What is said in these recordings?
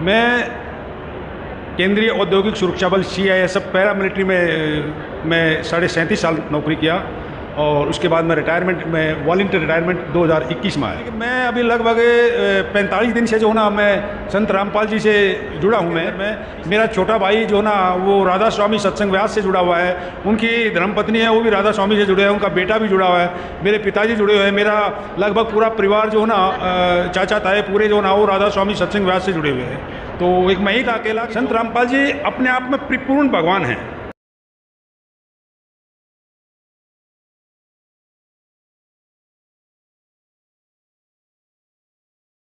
मैं केंद्रीय औद्योगिक सुरक्षा बल CISF पैरा मिलिट्री में मैं 37.5 साल नौकरी किया और उसके बाद मैं रिटायरमेंट में वॉलंटियर रिटायरमेंट 2021 में आया। मैं अभी लगभग 45 दिन से जो है ना मैं संत रामपाल जी से जुड़ा हूँ। मैं मेरा छोटा भाई जो है ना वो राधा स्वामी सत्संग व्यास से जुड़ा हुआ है, उनकी धर्मपत्नी है वो भी राधा स्वामी से जुड़े हैं, उनका बेटा भी जुड़ा हुआ है, मेरे पिताजी जुड़े हुए हैं, मेरा लगभग पूरा परिवार जो है ना चाचा ताए पूरे जो है ना वो राधा स्वामी सत्संग व्यास से जुड़े हुए हैं। तो एक मैं ही था अकेला। संत रामपाल जी अपने आप में परिपूर्ण भगवान हैं।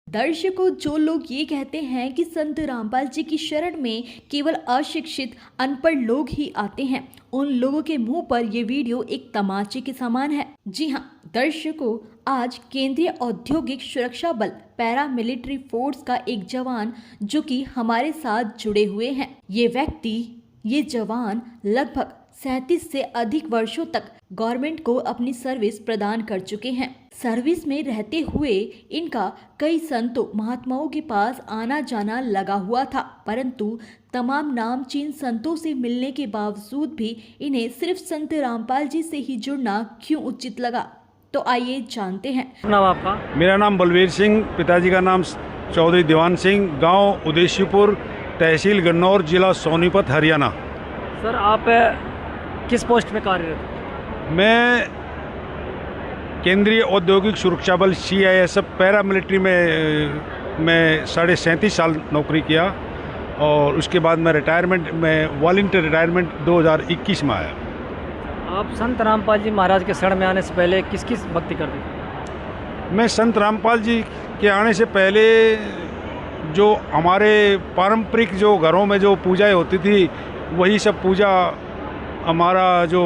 दर्शकों, जो लोग ये कहते हैं कि संत रामपाल जी की शरण में केवल अशिक्षित अनपढ़ लोग ही आते हैं, उन लोगों के मुंह पर ये वीडियो एक तमाचे के समान है। जी हाँ दर्शकों, आज केंद्रीय औद्योगिक सुरक्षा बल पैरा मिलिट्री फोर्स का एक जवान जो कि हमारे साथ जुड़े हुए हैं। ये जवान लगभग 37 से अधिक वर्षों तक गवर्नमेंट को अपनी सर्विस प्रदान कर चुके हैं। सर्विस में रहते हुए इनका कई संतों महात्माओं के पास आना जाना लगा हुआ था, परंतु तमाम नामचीन संतों से मिलने के बावजूद भी इन्हें सिर्फ संत रामपाल जी से ही जुड़ना क्यों उचित लगा, तो आइए जानते हैं। नाम आपका? मेरा नाम बलवीर सिंह, पिताजी का नाम चौधरी दीवान सिंह, गांव उदेशीपुर, तहसील गन्नौर, जिला सोनीपत, हरियाणा। सर आप किस पोस्ट में कार्यरत? मैं केंद्रीय औद्योगिक सुरक्षा बल CISF पैरा मिलिट्री में मैं 37.5 साल नौकरी किया और उसके बाद मैं रिटायरमेंट में वॉलंटियर रिटायरमेंट 2021 में आया। आप संत रामपाल जी महाराज के शरण में आने से पहले किस किस भक्ति करते थे? मैं संत रामपाल जी के आने से पहले जो हमारे पारंपरिक जो घरों में जो पूजाएं होती थी वही सब पूजा, हमारा जो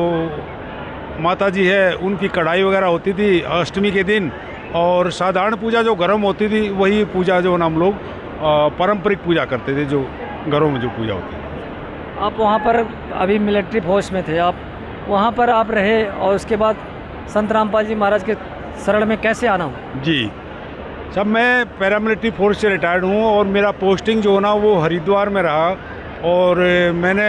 माता जी है उनकी कढ़ाई वगैरह होती थी अष्टमी के दिन, और साधारण पूजा जो घरों में होती थी वही पूजा जो हम लोग पारंपरिक पूजा करते थे, जो घरों में जो पूजा होती थी। आप वहाँ पर अभी मिलिट्री फोर्स में थे, आप वहाँ पर आप रहे और उसके बाद संत रामपाल जी महाराज के शरण में कैसे आना हो? जी सब, मैं पैरामिलिट्री फोर्स से रिटायर्ड हूँ और मेरा पोस्टिंग जो है ना वो हरिद्वार में रहा, और मैंने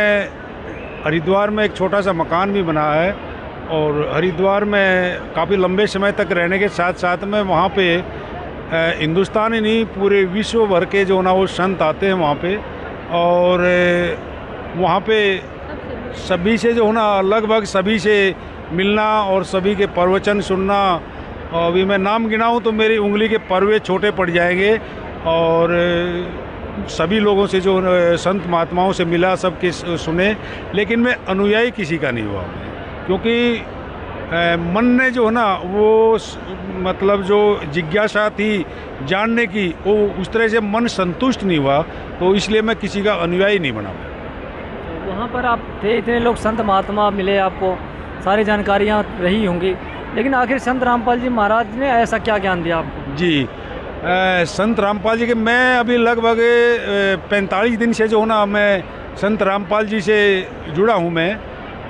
हरिद्वार में एक छोटा सा मकान भी बनाया है और हरिद्वार में काफ़ी लंबे समय तक रहने के साथ साथ में वहाँ पे हिंदुस्तान ही नहीं पूरे विश्व भर के जो ना वो संत आते हैं वहाँ पे, और वहाँ पे सभी से जो है ना लगभग सभी से मिलना और सभी के प्रवचन सुनना। अभी मैं नाम गिनाऊँ तो मेरी उंगली के परवे छोटे पड़ जाएंगे, और सभी लोगों से जो संत महात्माओं से मिला, सबके सुने, लेकिन मैं अनुयायी किसी का नहीं हुआ, क्योंकि मन ने जो है ना वो मतलब जो जिज्ञासा थी जानने की वो उस तरह से मन संतुष्ट नहीं हुआ, तो इसलिए मैं किसी का अनुयायी नहीं बना। वहाँ पर आप थे, इतने लोग संत महात्मा मिले, आपको सारी जानकारियाँ रही होंगी, लेकिन आखिर संत रामपाल जी महाराज ने ऐसा क्या ज्ञान दिया आपको? जी संत रामपाल जी के मैं अभी लगभग 45 दिन से जो है ना मैं संत रामपाल जी से जुड़ा हूँ। मैं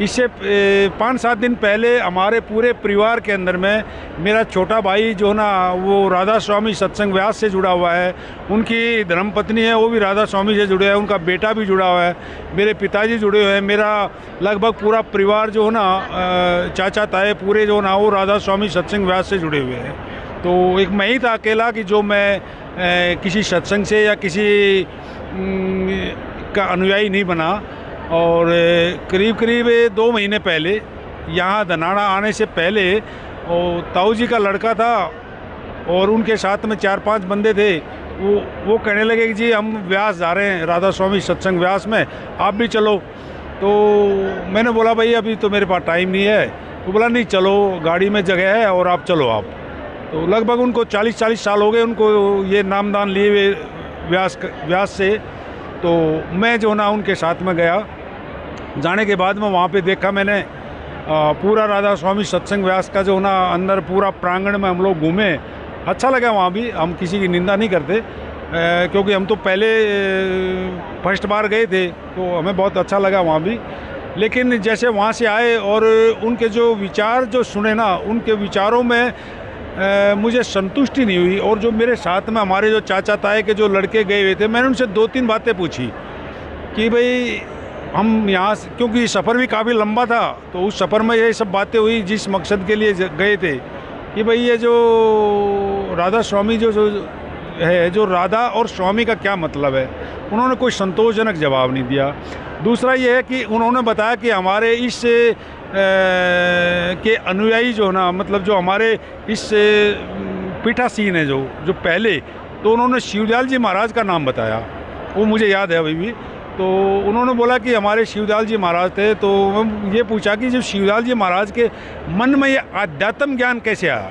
इससे 5-7 दिन पहले हमारे पूरे परिवार के अंदर में मेरा छोटा भाई जो है ना वो राधा स्वामी सत्संग व्यास से जुड़ा हुआ है, उनकी धर्मपत्नी है वो भी राधा स्वामी से जुड़े हैं, उनका बेटा भी जुड़ा हुआ है, मेरे पिताजी जुड़े हुए हैं, मेरा लगभग पूरा परिवार जो है ना चाचा ताए पूरे जो है ना वो राधा स्वामी सत्संग व्यास से जुड़े हुए हैं। तो एक मैं ही था अकेला कि जो मैं किसी सत्संग से या किसी का अनुयायी नहीं बना, और करीब 2 महीने पहले यहाँ धनाड़ा आने से पहले ताऊ जी का लड़का था और उनके साथ में 4-5 बंदे थे, वो कहने लगे कि जी हम व्यास जा रहे हैं राधा स्वामी सत्संग व्यास में, आप भी चलो। तो मैंने बोला भाई अभी तो मेरे पास टाइम नहीं है, तो बोला नहीं चलो, गाड़ी में जगह है और आप चलो आप। तो लगभग उनको 40 साल हो गए उनको ये नामदान लिए हुए व्यास से। तो मैं जो ना उनके साथ में गया, जाने के बाद में वहाँ पे देखा मैंने पूरा राधा स्वामी सत्संग व्यास का जो ना अंदर पूरा प्रांगण में हम लोग घूमे, अच्छा लगा वहाँ भी। हम किसी की निंदा नहीं करते क्योंकि हम तो पहले फर्स्ट बार गए थे, तो हमें बहुत अच्छा लगा वहाँ भी। लेकिन जैसे वहाँ से आए और उनके जो विचार जो सुने ना, उनके विचारों में मुझे संतुष्टि नहीं हुई। और जो मेरे साथ में हमारे जो चाचा ताए के जो लड़के गए हुए थे, मैंने उनसे 2-3 बातें पूछी कि भाई हम यहाँ से, क्योंकि सफ़र भी काफ़ी लंबा था, तो उस सफ़र में ये सब बातें हुई जिस मकसद के लिए गए थे कि भाई ये जो राधा स्वामी जो है, जो राधा और स्वामी का क्या मतलब है। उन्होंने कोई संतोषजनक जवाब नहीं दिया। दूसरा ये है कि उन्होंने बताया कि हमारे इस के अनुयायी जो ना, मतलब जो हमारे इस पीठासीन है जो पहले, तो उन्होंने शिवदयाल जी महाराज का नाम बताया, वो मुझे याद है अभी भी। तो उन्होंने बोला कि हमारे शिवदयाल जी महाराज थे। तो मैं ये पूछा कि जब शिवदयाल जी महाराज के मन में ये आध्यात्म ज्ञान कैसे आया,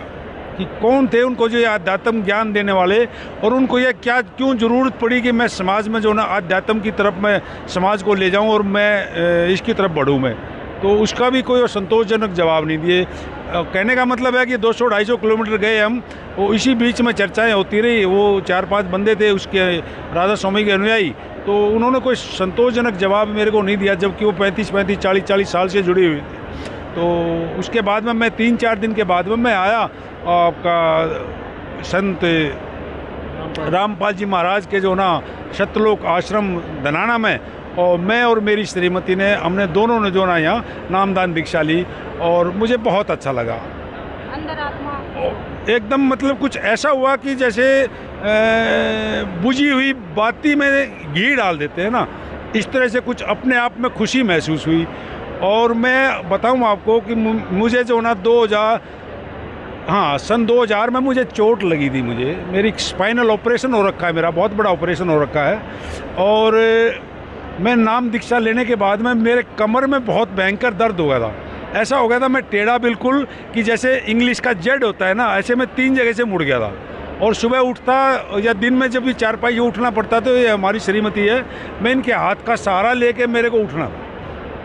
कि कौन थे उनको जो ये आध्यात्म ज्ञान देने वाले, और उनको ये क्यों ज़रूरत पड़ी कि मैं समाज में जो ना आध्यात्म की तरफ मैं समाज को ले जाऊं और मैं इसकी तरफ बढ़ूं मैं। तो उसका भी कोई संतोषजनक जवाब नहीं दिए। कहने का मतलब है कि 200-250 किलोमीटर गए हम, वो इसी बीच में चर्चाएं होती रही। वो 4-5 बंदे थे उसके राधा स्वामी के अनुयायी, तो उन्होंने कोई संतोषजनक जवाब मेरे को नहीं दिया, जबकि वो 35-35, 40-40 साल से जुड़े हुए थे। तो उसके बाद में मैं 3-4 दिन के बाद में मैं आया आपका संत रामपाल जी महाराज के जो ना सतलोक आश्रम धनाना में, और मैं और मेरी श्रीमती ने, हमने दोनों ने जो ना यहाँ नामदान दीक्षा ली, और मुझे बहुत अच्छा लगा। अंदर आत्मा एकदम मतलब कुछ ऐसा हुआ कि जैसे बुझी हुई बाती में घी डाल देते हैं ना, इस तरह से कुछ अपने आप में खुशी महसूस हुई। और मैं बताऊं आपको कि मुझे जो ना सन 2000 में मुझे चोट लगी थी। मेरी स्पाइनल ऑपरेशन हो रखा है, मेरा बहुत बड़ा ऑपरेशन हो रखा है। और मैं नाम दीक्षा लेने के बाद में मेरे कमर में बहुत भयंकर दर्द हो गया था। ऐसा हो गया था मैं टेढ़ा बिल्कुल, कि जैसे इंग्लिश का जेड होता है ना, ऐसे मैं 3 जगह से मुड़ गया था। और सुबह उठता या दिन में जब भी 4 पाई उठना पड़ता, तो ये हमारी श्रीमती है, मैं इनके हाथ का सहारा लेके मेरे को उठना था।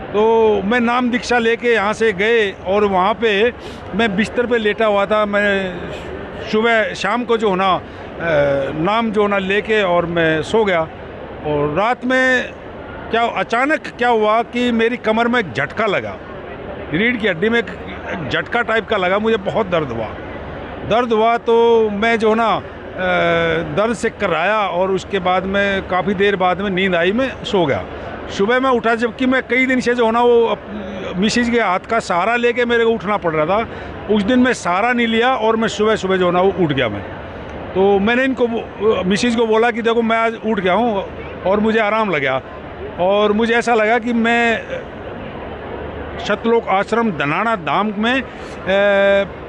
तो मैं नाम दीक्षा लेके यहाँ से गए, और वहाँ पे मैं बिस्तर पे लेटा हुआ था। मैं सुबह शाम को जो ना नाम जो ना लेके और मैं सो गया। और रात में अचानक क्या हुआ कि मेरी कमर में एक झटका लगा, रीढ़ की हड्डी में एक झटका टाइप का लगा। मुझे बहुत दर्द हुआ। तो मैं जो ना दर्द से कराया, और उसके बाद में काफ़ी देर बाद में नींद आई, मैं सो गया। सुबह मैं उठा, जबकि मैं कई दिन से जो ना वो मिसिज के हाथ का सहारा लेके मेरे को उठना पड़ रहा था। उस दिन मैं सहारा नहीं लिया, और मैं सुबह जो ना वो उठ गया मैं। तो मैंने इनको मिसिज को बोला कि देखो मैं आज उठ गया हूँ और मुझे आराम लगा। और मुझे ऐसा लगा कि मैं सतलोक आश्रम धनाना धाम में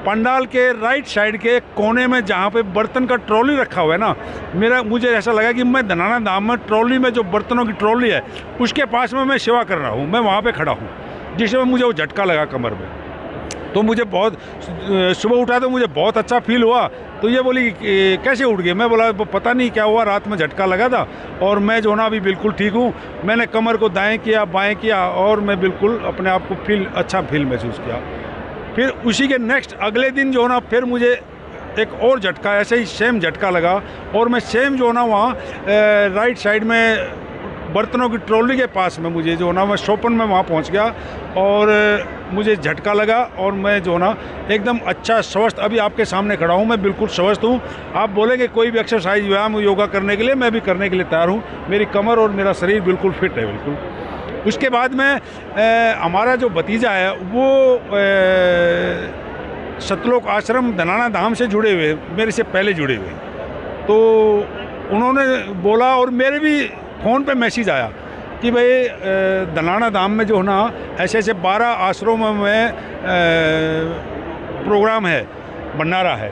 पंडाल के राइट साइड के कोने में, जहाँ पे बर्तन का ट्रॉली रखा हुआ है ना, मुझे ऐसा लगा कि मैं धनाना धाम में ट्रॉली में जो बर्तनों की ट्रॉली है उसके पास में मैं सेवा कर रहा हूँ, मैं वहाँ पे खड़ा हूँ, जिसमें मुझे वो झटका लगा कमर में। तो मुझे बहुत, सुबह उठा तो मुझे बहुत अच्छा फील हुआ। तो ये बोली कैसे उठ गए, मैं बोला पता नहीं क्या हुआ, रात में झटका लगा था और मैं जो ना अभी बिल्कुल ठीक हूँ। मैंने कमर को दाएं किया बाएं किया और मैं बिल्कुल अपने आप को अच्छा फील महसूस किया। फिर उसी के नेक्स्ट अगले दिन जो ना फिर मुझे एक और झटका, ऐसे ही सेम झटका लगा और मैं सेम जो ना वहाँ राइट साइड में बर्तनों की ट्रॉली के पास में मुझे जो ना मैं शोपन में वहाँ पहुँच गया और मुझे झटका लगा और मैं जो ना एकदम अच्छा स्वस्थ, अभी आपके सामने खड़ा हूँ, मैं बिल्कुल स्वस्थ हूँ। आप बोलेंगे कोई भी एक्सरसाइज व्यायाम योगा करने के लिए, मैं भी करने के लिए तैयार हूँ। मेरी कमर और मेरा शरीर बिल्कुल फिट है बिल्कुल। उसके बाद में हमारा जो भतीजा है वो सतलोक आश्रम धनाना धाम से जुड़े हुए, मेरे से पहले जुड़े हुए, तो उन्होंने बोला और मेरे भी फ़ोन पे मैसेज आया कि भाई धनाना धाम में जो है ना ऐसे 12 आश्रमों में प्रोग्राम है, भंडारा है,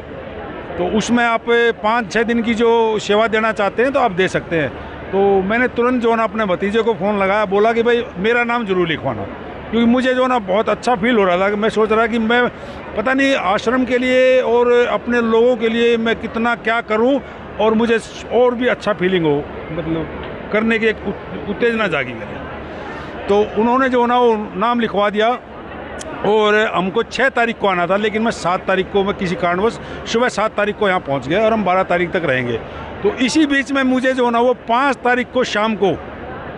तो उसमें आप 5-6 दिन की जो सेवा देना चाहते हैं तो आप दे सकते हैं। तो मैंने तुरंत जो ना अपने भतीजे को फ़ोन लगाया, बोला कि भाई मेरा नाम ज़रूर लिखवाना, क्योंकि मुझे जो ना बहुत अच्छा फील हो रहा था कि मैं सोच रहा कि मैं पता नहीं आश्रम के लिए और अपने लोगों के लिए मैं कितना क्या करूं और मुझे और भी अच्छा फीलिंग हो, मतलब करने की एक उत्तेजना जागी मेरी। तो उन्होंने जो ना वो नाम लिखवा दिया और हमको 6 तारीख को आना था, लेकिन मैं 7 तारीख को, मैं किसी कारणवश सुबह 7 तारीख को यहाँ पहुँच गया और हम 12 तारीख तक रहेंगे। तो इसी बीच में मुझे जो ना वो 5 तारीख को शाम को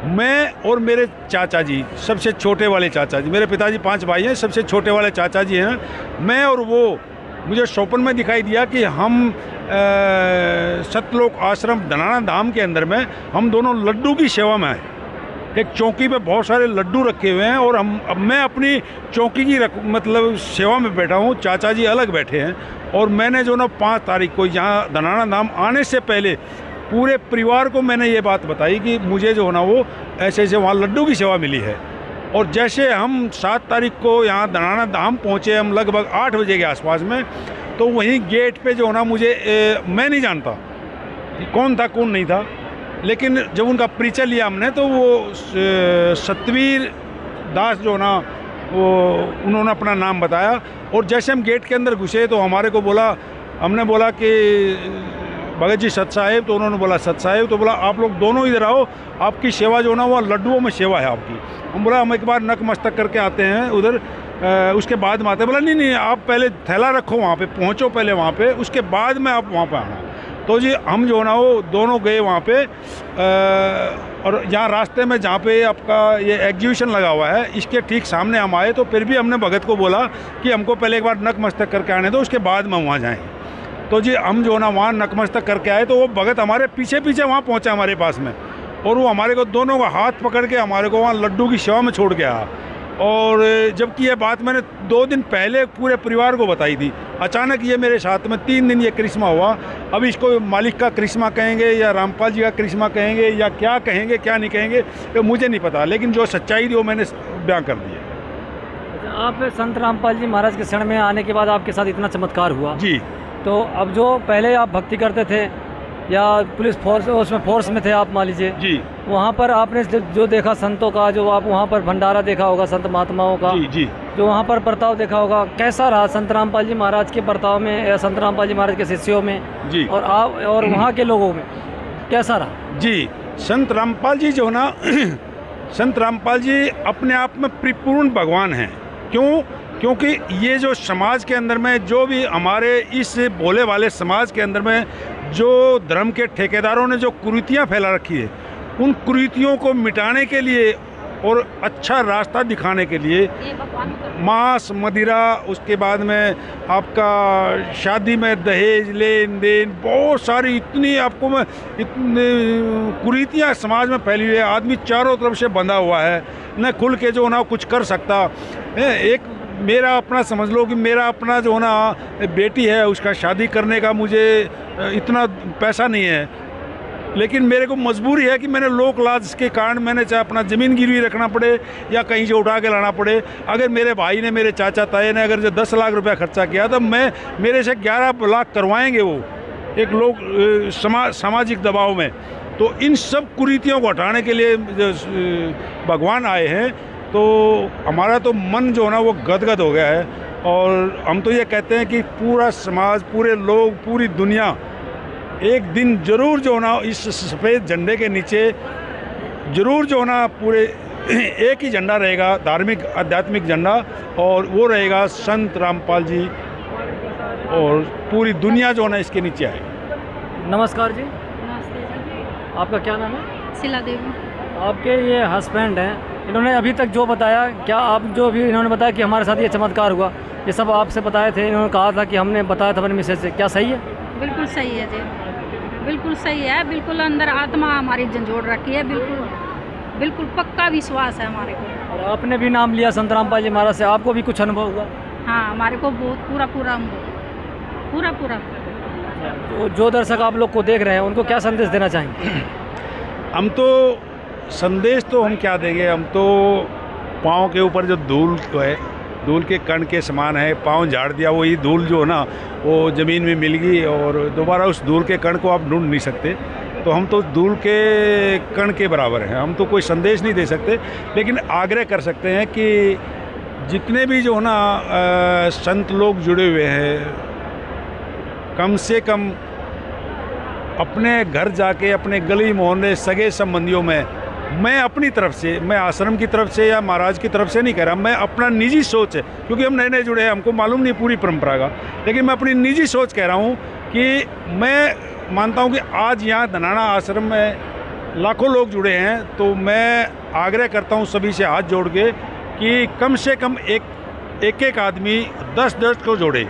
मैं और मेरे चाचा जी, सबसे छोटे वाले चाचा जी, मेरे पिताजी 5 भाई हैं, सबसे छोटे वाले चाचा जी हैं, मैं और वो मुझे स्वप्न में दिखाई दिया कि हम सतलोक आश्रम धनाना धाम के अंदर में हम दोनों लड्डू की सेवा में आए। एक चौकी पे बहुत सारे लड्डू रखे हुए हैं और अब मैं अपनी चौकी की मतलब सेवा में बैठा हूँ, चाचा जी अलग बैठे हैं। और मैंने जो ना 5 तारीख को यहाँ धनाना धाम आने से पहले पूरे परिवार को मैंने ये बात बताई कि मुझे जो ना वो ऐसे ऐसे वहाँ लड्डू की सेवा मिली है। और जैसे हम 7 तारीख को यहाँ धनाना धाम पहुँचे, हम लगभग 8 बजे के आसपास में, तो वहीं गेट पे जो ना मुझे मैं नहीं जानता कौन था कौन नहीं था, लेकिन जब उनका परिचय लिया हमने तो वो सतवीर दास जो ना वो उन्होंने अपना नाम बताया। और जैसे हम गेट के अंदर घुसे तो हमारे को बोला, हमने बोला कि भगत जी सत साहेब, तो उन्होंने बोला सत साहेब, तो बोला आप लोग दोनों इधर आओ, आपकी सेवा जो ना वो लड्डुओं में सेवा है आपकी। हम बोला हम एक बार नकमस्तक करके आते हैं उधर, उसके बाद में आते। बोला नहीं नहीं आप पहले थैला रखो वहाँ पे, पहुँचो पहले वहाँ पे, उसके बाद में आप वहाँ पे आना। तो जी हम जो ना वो दोनों गए वहाँ पे, और यहाँ रास्ते में जहाँ पे आपका ये एग्जीबिशन लगा हुआ है इसके ठीक सामने हम आए। तो फिर भी हमने भगत को बोला कि हमको पहले एक बार नकमस्तक करके आने दो, उसके बाद में वहाँ जाएँ। तो जी हम जो ना वहाँ नतमस्तक करके आए, तो वो भगत हमारे पीछे पीछे वहाँ पहुँचा हमारे पास में, और वो हमारे को दोनों का हाथ पकड़ के हमारे को वहाँ लड्डू की सेवा में छोड़ गया। और जबकि ये बात मैंने 2 दिन पहले पूरे परिवार को बताई थी, अचानक ये मेरे साथ में 3 दिन ये करिश्मा हुआ। अब इसको मालिक का करिश्मा कहेंगे या रामपाल जी का करिश्मा कहेंगे या क्या कहेंगे क्या नहीं कहेंगे तो मुझे नहीं पता, लेकिन जो सच्चाई थी वो मैंने बयां कर दी है। आप संत रामपाल जी महाराज के शरण में आने के बाद आपके साथ इतना चमत्कार हुआ जी, तो अब जो पहले आप भक्ति करते थे या पुलिस फोर्स उसमें फोर्स में थे आप मान लीजिए जी, वहाँ पर आपने जो देखा संतों का, जो आप वहाँ पर भंडारा देखा होगा संत महात्माओं का, जी जी, जो वहाँ पर बर्ताव देखा होगा, कैसा रहा संत रामपाल जी महाराज के बर्ताव में या संत रामपाल जी महाराज के शिष्यों में जी, और आप और वहाँ के लोगों में कैसा रहा? जी, संत रामपाल जी जो ना संत रामपाल जी अपने आप में परिपूर्ण भगवान हैं। क्योंकि ये जो समाज के अंदर में जो भी हमारे इस भोले वाले समाज के अंदर में जो धर्म के ठेकेदारों ने जो कुरीतियाँ फैला रखी है, उन कुरीतियों को मिटाने के लिए और अच्छा रास्ता दिखाने के लिए मांस मदिरा, उसके बाद में आपका शादी में दहेज लेन देन, बहुत सारी इतनी आपको में इतनी कुरीतियाँ समाज में फैली हुई है। आदमी चारों तरफ से बंधा हुआ है, न खुल के जो ना कुछ कर सकता है। एक मेरा अपना समझ लो कि मेरा अपना जो ना बेटी है, उसका शादी करने का मुझे इतना पैसा नहीं है, लेकिन मेरे को मजबूरी है कि मैंने लोक लाज के कारण मैंने चाहे अपना ज़मीन गिरवी रखना पड़े या कहीं से उठा के लाना पड़े। अगर मेरे भाई ने, मेरे चाचा ताए ने अगर जो 10 लाख रुपया खर्चा किया तो मेरे से 11 लाख करवाएंगे वो एक लोग सामाजिक दबाव में। तो इन सब कुरीतियों को हटाने के लिए भगवान आए हैं, तो हमारा तो मन जो ना वो गदगद हो गया है। और हम तो ये कहते हैं कि पूरा समाज, पूरे लोग, पूरी दुनिया एक दिन ज़रूर जो ना इस सफ़ेद झंडे के नीचे ज़रूर जो ना पूरे एक ही झंडा रहेगा, धार्मिक आध्यात्मिक झंडा, और वो रहेगा संत रामपाल जी, और पूरी दुनिया जो ना इसके नीचे आएगी। नमस्कार जी। नमस्ते जी। आपका क्या नाम है? शिला देवी। आपके ये हस्बैंड हैं, इन्होंने अभी तक जो बताया, क्या आप जो भी इन्होंने बताया कि हमारे साथ ये चमत्कार हुआ, ये सब आपसे बताए थे? इन्होंने कहा था कि हमने बताया था अपने मिसेज से, क्या सही है? बिल्कुल सही है जी, बिल्कुल सही है। बिल्कुल अंदर आत्मा हमारी झंझोड़ रखी है, बिल्कुल पक्का विश्वास है हमारे को। और आपने भी नाम लिया संत रामपाल जी महाराज से, आपको भी कुछ अनुभव हुआ? हाँ, हमारे को बहुत पूरा अनुभव, पूरा। जो दर्शक आप लोग को देख रहे हैं उनको क्या संदेश देना चाहेंगे? हम तो संदेश तो हम क्या देंगे, हम तो पाँव के ऊपर जो धूल है, धूल के कण के समान है, पाँव झाड़ दिया, वही धूल जो है ना वो ज़मीन में मिल गई और दोबारा उस धूल के कण को आप ढूंढ नहीं सकते। तो हम तो धूल के कण के बराबर हैं। हम तो कोई संदेश नहीं दे सकते, लेकिन आग्रह कर सकते हैं कि जितने भी जो है ना संत लोग जुड़े हुए हैं, कम से कम अपने घर जाके अपने गली मोहल्ले सगे संबंधियों में, मैं अपनी तरफ से, मैं आश्रम की तरफ से या महाराज की तरफ से नहीं कह रहा, मैं अपना निजी सोच है, क्योंकि हम नए नए जुड़े हैं, हमको मालूम नहीं पूरी परंपरा का, लेकिन मैं अपनी निजी सोच कह रहा हूँ कि मैं मानता हूँ कि आज यहाँ धनाना आश्रम में लाखों लोग जुड़े हैं, तो मैं आग्रह करता हूँ सभी से हाथ जोड़ के कि कम से कम एक आदमी 10 को जोड़े,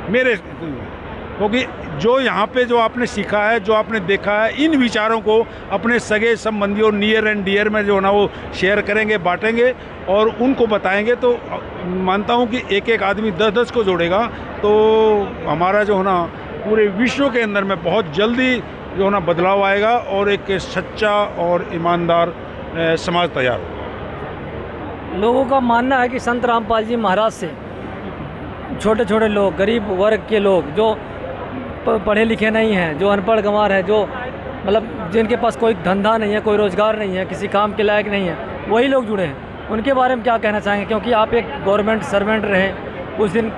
मेरे, क्योंकि जो यहाँ पे जो आपने सीखा है, जो आपने देखा है, इन विचारों को अपने सगे संबंधियों, नियर एंड डियर में जो है ना वो शेयर करेंगे, बांटेंगे और उनको बताएंगे, तो मानता हूँ कि एक एक आदमी 10-10 को जोड़ेगा तो हमारा जो है ना पूरे विश्व के अंदर में बहुत जल्दी जो है ना बदलाव आएगा और एक सच्चा और ईमानदार समाज तैयार होगा। लोगों का मानना है कि संत रामपाल जी महाराज से छोटे छोटे लोग, गरीब वर्ग के लोग, जो पढ़े लिखे नहीं हैं, जो अनपढ़ गंवार हैं, जो मतलब जिनके पास कोई धंधा नहीं है, कोई रोज़गार नहीं है, किसी काम के लायक नहीं है, वही लोग जुड़े हैं। उनके बारे में क्या कहना चाहेंगे, क्योंकि आप एक गवर्नमेंट सर्वेंट रहे कुछ दिन,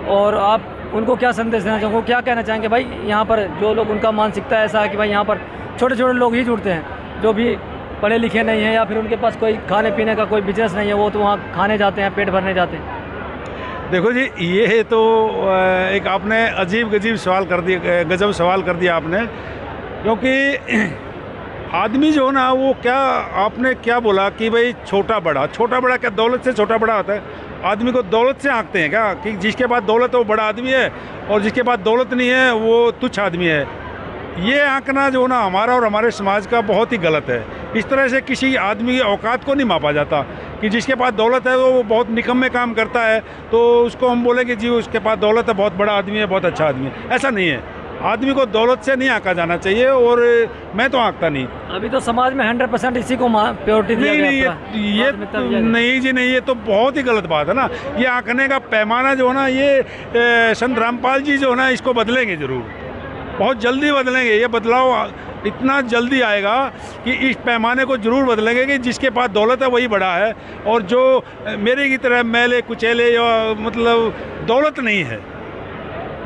और आप उनको क्या संदेश देना चाहोगे, क्या कहना चाहेंगे भाई यहाँ पर जो लोग, उनका मानसिकता ऐसा है कि भाई यहाँ पर छोटे छोटे लोग ही जुड़ते हैं, जो भी पढ़े लिखे नहीं हैं या फिर उनके पास कोई खाने पीने का कोई बिजनेस नहीं है, वो तो वहाँ खाने जाते हैं, पेट भरने जाते हैं। देखो जी, ये तो एक आपने अजीब गजीब सवाल कर दिया, गजब सवाल कर दिया आपने, क्योंकि आदमी जो ना वो क्या, आपने क्या बोला कि भाई छोटा बड़ा, छोटा बड़ा क्या दौलत से छोटा बड़ा होता है? आदमी को दौलत से आंकते हैं क्या कि जिसके पास दौलत है वो बड़ा आदमी है और जिसके पास दौलत नहीं है वो तुच्छ आदमी है? ये आंकना जो ना हमारा और हमारे समाज का बहुत ही गलत है। इस तरह से किसी आदमी की औकात को नहीं मापा जाता कि जिसके पास दौलत है वो बहुत निकम्मे काम करता है तो उसको हम बोले कि जी उसके पास दौलत है, बहुत बड़ा आदमी है, बहुत अच्छा आदमी है। ऐसा नहीं है, आदमी को दौलत से नहीं आंका जाना चाहिए और मैं तो आंकता नहीं। अभी तो समाज में 100% इसी को प्योरिटी दिया गया है। ये नहीं जी, नहीं, ये तो बहुत ही गलत बात है ना। ये आंकने का पैमाना जो है ना, ये संत रामपाल जी जो है ना इसको बदलेंगे ज़रूर, बहुत जल्दी बदलेंगे। ये बदलाव इतना जल्दी आएगा कि इस पैमाने को ज़रूर बदलेंगे कि जिसके पास दौलत है वही बड़ा है और जो मेरे की तरह मैले कुचेले या मतलब दौलत नहीं है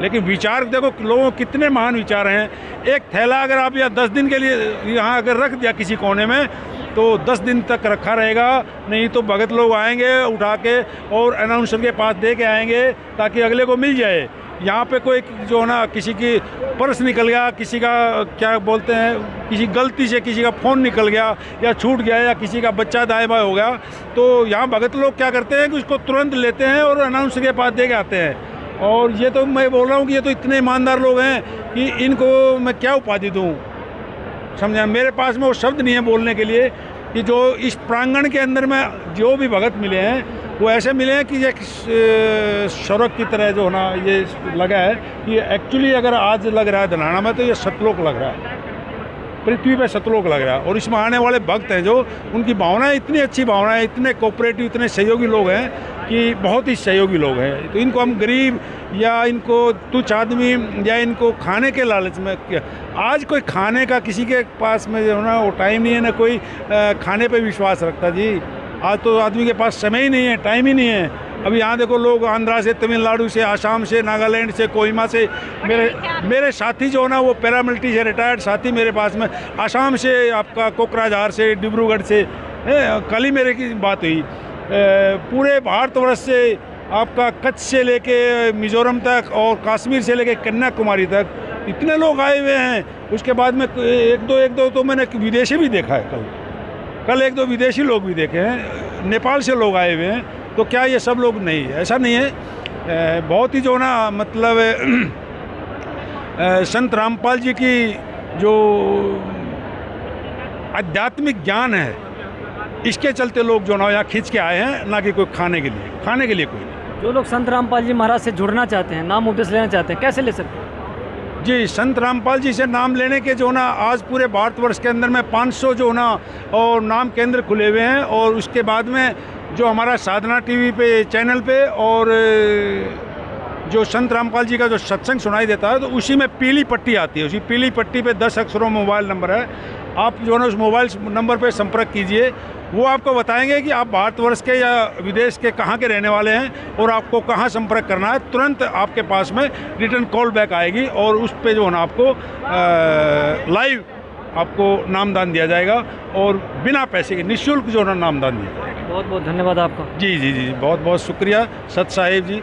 लेकिन विचार, देखो लोगों कितने महान विचार हैं। एक थैला अगर आप या 10 दिन के लिए यहाँ अगर रख दिया किसी कोने में तो 10 दिन तक रखा रहेगा, नहीं तो भगत लोग आएंगे उठा के और अनाउंसर के पास दे के आएंगे ताकि अगले को मिल जाए। यहाँ पे कोई जो है ना किसी की पर्स निकल गया, किसी का क्या बोलते हैं, किसी गलती से किसी का फ़ोन निकल गया या छूट गया या किसी का बच्चा दाएं बाएं हो गया तो यहाँ भगत लोग क्या करते हैं कि उसको तुरंत लेते हैं और अनाउंसर के पास दे के आते हैं। और ये तो मैं बोल रहा हूँ कि ये तो इतने ईमानदार लोग हैं कि इनको मैं क्या उपाधि दूँ, समझा? मेरे पास में वो शब्द नहीं है बोलने के लिए कि जो इस प्रांगण के अंदर में जो भी भगत मिले हैं वो ऐसे मिले हैं कि ये सड़क की तरह जो है ना ये लगा है कि एक्चुअली अगर आज लग रहा है धनाना में तो ये सतलोक लग रहा है, पृथ्वी पे सतलोक लग रहा है। और इसमें आने वाले भक्त हैं जो उनकी भावनाएं इतनी अच्छी भावनाएं, इतने कोऑपरेटिव, इतने सहयोगी लोग हैं कि बहुत ही सहयोगी लोग हैं। तो इनको हम गरीब या इनको तुच्छ आदमी या इनको खाने के लालच में, आज कोई खाने का किसी के पास में जो है ना वो टाइम नहीं है, ना कोई खाने पे विश्वास रखता जी। आज तो आदमी के पास समय ही नहीं है, टाइम ही नहीं है। अभी यहाँ देखो लोग आंध्रा से, तमिलनाडु से, आसाम से, नागालैंड से, कोहिमा से, मेरे साथी जो है ना वो पैरामिलिट्री से रिटायर्ड साथी मेरे पास में, आसाम से, आपका कोकराझार से, डिब्रूगढ़ से, कल ही मेरे की बात हुई, पूरे भारतवर्ष से, आपका कच्छ से लेके मिज़ोरम तक और कश्मीर से लेके कन्याकुमारी तक इतने लोग आए हुए हैं। उसके बाद में एक दो तो मैंने विदेशी भी देखा है, कल एक दो विदेशी लोग भी देखे हैं, नेपाल से लोग आए हुए हैं। तो क्या ये सब लोग नहीं है? ऐसा नहीं है। बहुत ही जो ना मतलब संत रामपाल जी की जो आध्यात्मिक ज्ञान है इसके चलते लोग जो ना यहाँ खींच के आए हैं, ना कि कोई खाने के लिए कोई नहीं। जो लोग संत रामपाल जी महाराज से जुड़ना चाहते हैं, नाम उपदेश लेना चाहते हैं, कैसे ले सकते हैं? जी, संत रामपाल जी से नाम लेने के जो ना आज पूरे भारतवर्ष के अंदर में 500 जो ना और नाम केंद्र खुले हुए हैं। और उसके बाद में जो हमारा साधना टीवी पे चैनल पे और जो संत रामपाल जी का जो सत्संग सुनाई देता है तो उसी में पीली पट्टी आती है, उसी पीली पट्टी पे 10 अक्षरों में मोबाइल नंबर है। आप जो है ना उस मोबाइल नंबर पे संपर्क कीजिए, वो आपको बताएंगे कि आप भारतवर्ष के या विदेश के कहाँ के रहने वाले हैं और आपको कहाँ संपर्क करना है। तुरंत आपके पास में रिटर्न कॉल बैक आएगी और उस पे जो है ना आपको लाइव आपको नामदान दिया जाएगा और बिना पैसे के निःशुल्क जो है ना नामदान दिया जाएगा। बहुत बहुत धन्यवाद आपका। जी, बहुत बहुत शुक्रिया सत साहिब जी।